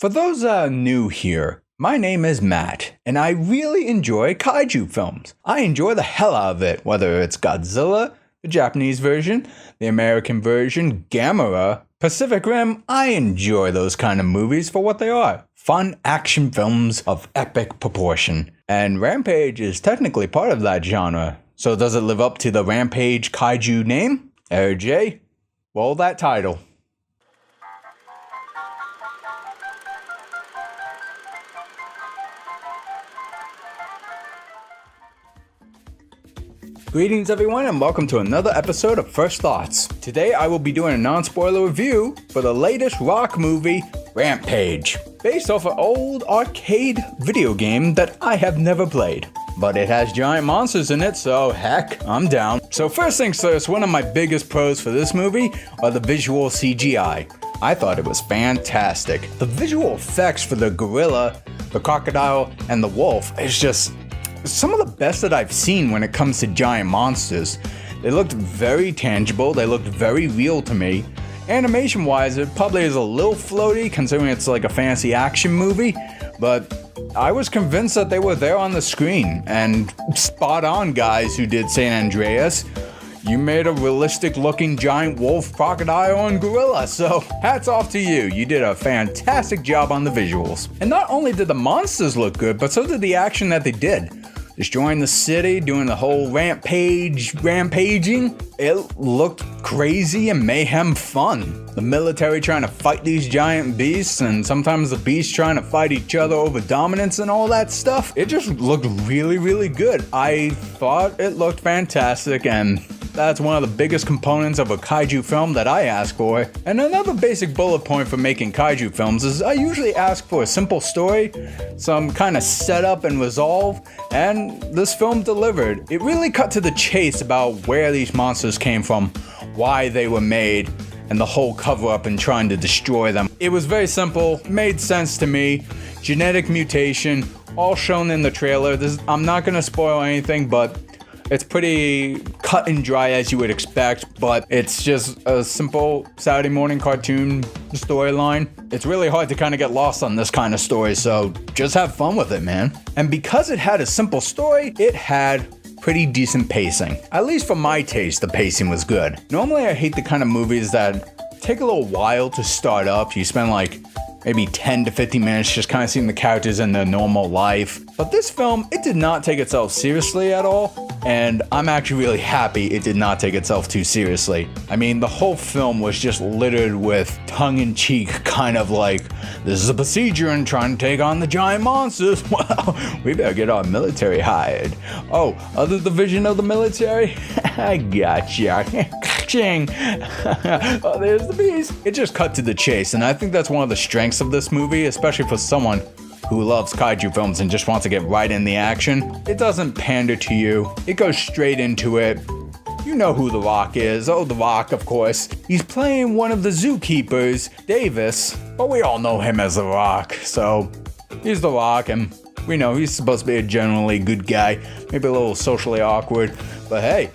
For those that are new here, my name is Matt, and I really enjoy kaiju films. I enjoy the hell out of it, whether it's Godzilla, the Japanese version, the American version, Gamera, Pacific Rim. I enjoy those kind of movies for what they are. Fun action films of epic proportion. And Rampage is technically part of that genre. So does it live up to the Rampage kaiju name? RJ, roll that title. Greetings everyone and welcome to another episode of First Thoughts. Today I will be doing a non-spoiler review for the latest rock movie, Rampage, based off an old arcade video game that I have never played. But it has giant monsters in it, so heck, I'm down. So first things first, one of my biggest pros for this movie are the visual CGI. I thought it was fantastic. The visual effects for the gorilla, the crocodile, and the wolf is just some of the best that I've seen when it comes to giant monsters. They looked very tangible, they looked very real to me. Animation wise, it probably is a little floaty considering it's like a fantasy action movie, but I was convinced that they were there on the screen. And spot on, guys who did San Andreas. You made a realistic looking giant wolf, crocodile, and gorilla, so hats off to you. You did a fantastic job on the visuals. And not only did the monsters look good, but so did the action that they did. Destroying the city, doing the whole rampaging. It looked crazy and mayhem fun. The military trying to fight these giant beasts, and sometimes the beasts trying to fight each other over dominance and all that stuff. It just looked really, really good. I thought it looked fantastic, and that's one of the biggest components of a kaiju film that I ask for. And another basic bullet point for making kaiju films is I usually ask for a simple story, some kind of setup and resolve, and this film delivered. It really cut to the chase about where these monsters came from, why they were made, and the whole cover-up and trying to destroy them. It was very simple, made sense to me. Genetic mutation, all shown in the trailer. I'm not gonna spoil anything, but it's pretty cut and dry as you would expect, but it's just a simple Saturday morning cartoon storyline. It's really hard to kind of get lost on this kind of story, so just have fun with it, man. And because it had a simple story, it had pretty decent pacing. At least for my taste, the pacing was good. Normally I hate the kind of movies that take a little while to start up. You spend like maybe 10 to 15 minutes just kind of seeing the characters in their normal life. But this film, it did not take itself seriously at all, and I'm actually really happy it did not take itself too seriously. I mean, the whole film was just littered with tongue-in-cheek kind of like, this is a procedure in trying to take on the giant monsters. Well, we better get our military hired. Oh, other division of the military? I gotcha. Ching. Oh, there's the beast. It just cut to the chase, and I think that's one of the strengths of this movie, especially for someone who loves kaiju films and just wants to get right in the action. It doesn't pander to you. It goes straight into it. You know who The Rock is. Oh, The Rock, of course. He's playing one of the zookeepers, Davis, but we all know him as The Rock, so he's The Rock, and we know he's supposed to be a generally good guy, maybe a little socially awkward, but hey,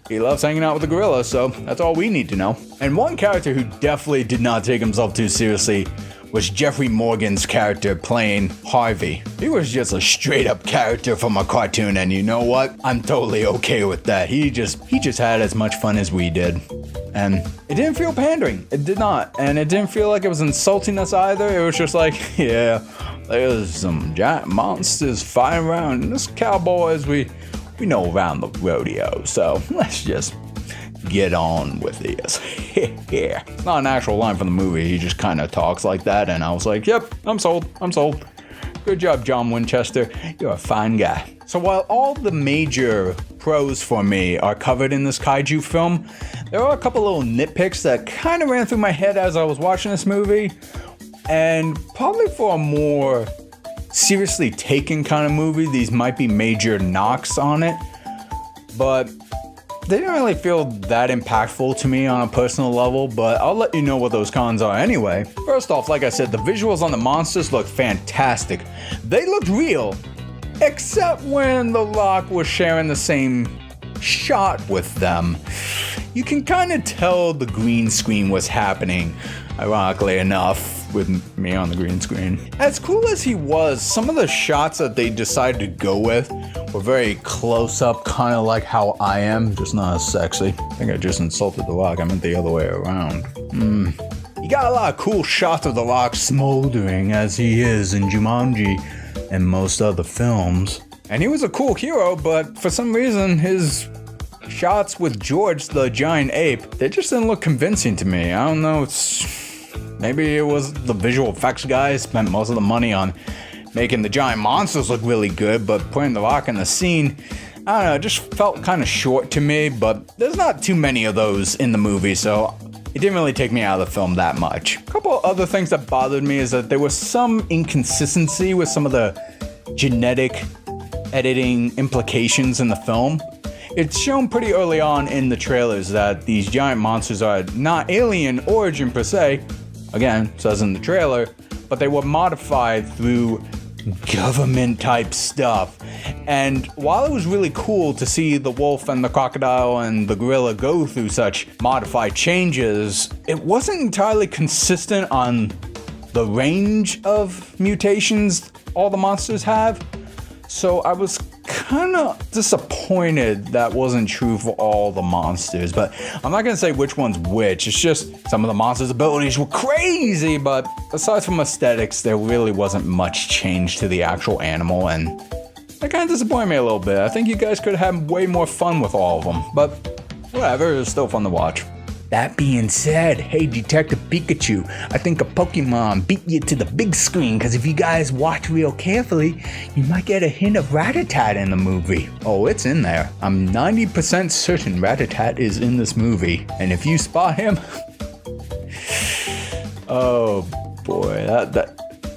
he loves hanging out with the gorilla, so that's all we need to know. And one character who definitely did not take himself too seriously was Jeffrey Morgan's character playing Harvey. He was just a straight up character from a cartoon, and you know what? I'm totally okay with that. He just had as much fun as we did. And it didn't feel pandering. It did not. And it didn't feel like it was insulting us either. It was just like, yeah, there's some giant monsters fighting around. And this cowboys, we know around the rodeo, so let's just get on with this. Yeah. It's not an actual line from the movie, he just kind of talks like that, and I was like, yep, I'm sold. Good job, John Winchester, you're a fine guy. So while all the major pros for me are covered in this kaiju film, there are a couple little nitpicks that kind of ran through my head as I was watching this movie, and probably for a more seriously taken kind of movie, these might be major knocks on it, but they didn't really feel that impactful to me on a personal level, but I'll let you know what those cons are anyway. First off, like I said, the visuals on the monsters looked fantastic. They looked real, except when The Rock was sharing the same shot with them. You can kind of tell the green screen was happening, ironically enough. with me on the green screen. As cool as he was, some of the shots that they decided to go with were very close up, kind of like how I am, just not as sexy. I think I just insulted The Rock. I meant the other way around. You got a lot of cool shots of The Rock smoldering as he is in Jumanji and most other films. And he was a cool hero, but for some reason his shots with George the giant ape, they just didn't look convincing to me. I don't know, maybe it was the visual effects guys spent most of the money on making the giant monsters look really good, but putting The Rock in the scene, I don't know, it just felt kind of short to me, but there's not too many of those in the movie, so it didn't really take me out of the film that much. A couple of other things that bothered me is that there was some inconsistency with some of the genetic editing implications in the film. It's shown pretty early on in the trailers that these giant monsters are not alien origin per se, again, says in the trailer, but they were modified through government type stuff. And while it was really cool to see the wolf and the crocodile and the gorilla go through such modified changes, it wasn't entirely consistent on the range of mutations all the monsters have. So I was kind of disappointed that wasn't true for all the monsters, but I'm not gonna say which one's which. It's just some of the monsters' abilities were crazy, but aside from aesthetics, there really wasn't much change to the actual animal, and that kind of disappointed me a little bit. I think you guys could have had way more fun with all of them, but whatever, it was still fun to watch. That being said, hey Detective Pikachu, I think a Pokemon beat you to the big screen, because if you guys watch real carefully, you might get a hint of Rattata in the movie. Oh, it's in there. I'm 90% certain Rattata is in this movie, and if you spot him, oh boy,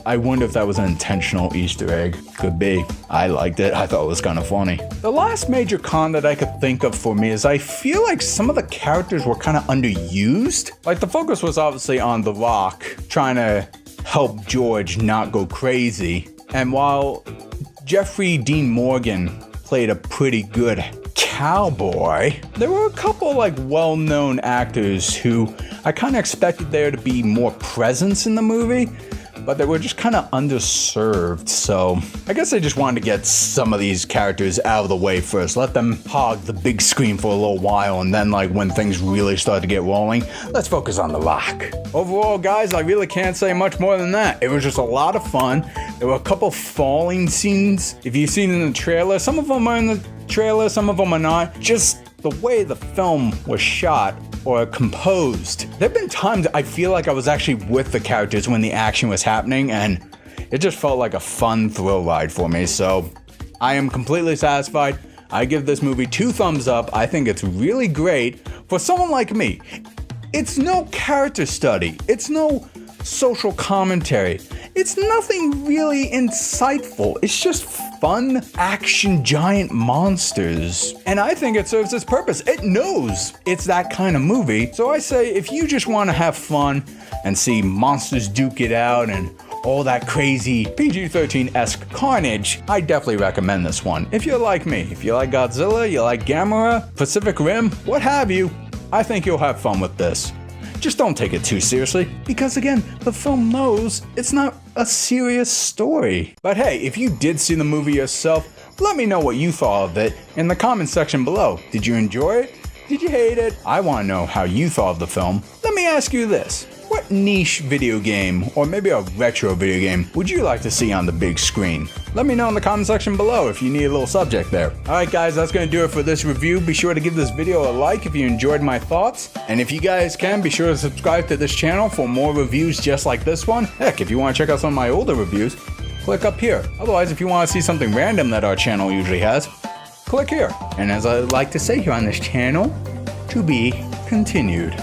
I wonder if that was an intentional Easter egg. Could be. I liked it. I thought it was kind of funny. The last major con that I could think of for me is I feel like some of the characters were kind of underused. Like the focus was obviously on The Rock trying to help George not go crazy. And while Jeffrey Dean Morgan played a pretty good cowboy, there were a couple like well-known actors who I kind of expected there to be more presence in the movie, but they were just kind of underserved, so I guess I just wanted to get some of these characters out of the way first, let them hog the big screen for a little while, and then like when things really start to get rolling, let's focus on The Rock. Overall, guys, I really can't say much more than that. It was just a lot of fun. There were a couple have scenes, if you've seen in the trailer. Some of them are in the trailer, some of them are not. Just the way the film was shot or composed. There've been times I feel like I was actually with the characters when the action was happening, and it just felt like a fun thrill ride for me, so I am completely satisfied. I give this movie 2 thumbs up. I think it's really great for someone like me. It's no character study. It's no social commentary. It's nothing really insightful. It's just fun action giant monsters. And I think it serves its purpose. It knows it's that kind of movie. So I say if you just want to have fun and see monsters duke it out and all that crazy PG-13-esque carnage, I definitely recommend this one. If you're like me, if you like Godzilla, you like Gamera, Pacific Rim, what have you, I think you'll have fun with this. Just don't take it too seriously, because again, the film knows it's not a serious story. But hey, if you did see the movie yourself, let me know what you thought of it in the comment section below. Did you enjoy it? Did you hate it? I want to know how you thought of the film. Let me ask you this. What niche video game, or maybe a retro video game, would you like to see on the big screen? Let me know in the comment section below if you need a little subject there. Alright guys, that's going to do it for this review. Be sure to give this video a like if you enjoyed my thoughts. And if you guys can, be sure to subscribe to this channel for more reviews just like this one. Heck, if you want to check out some of my older reviews, click up here. Otherwise, if you want to see something random that our channel usually has, click here. And as I like to say here on this channel, to be continued.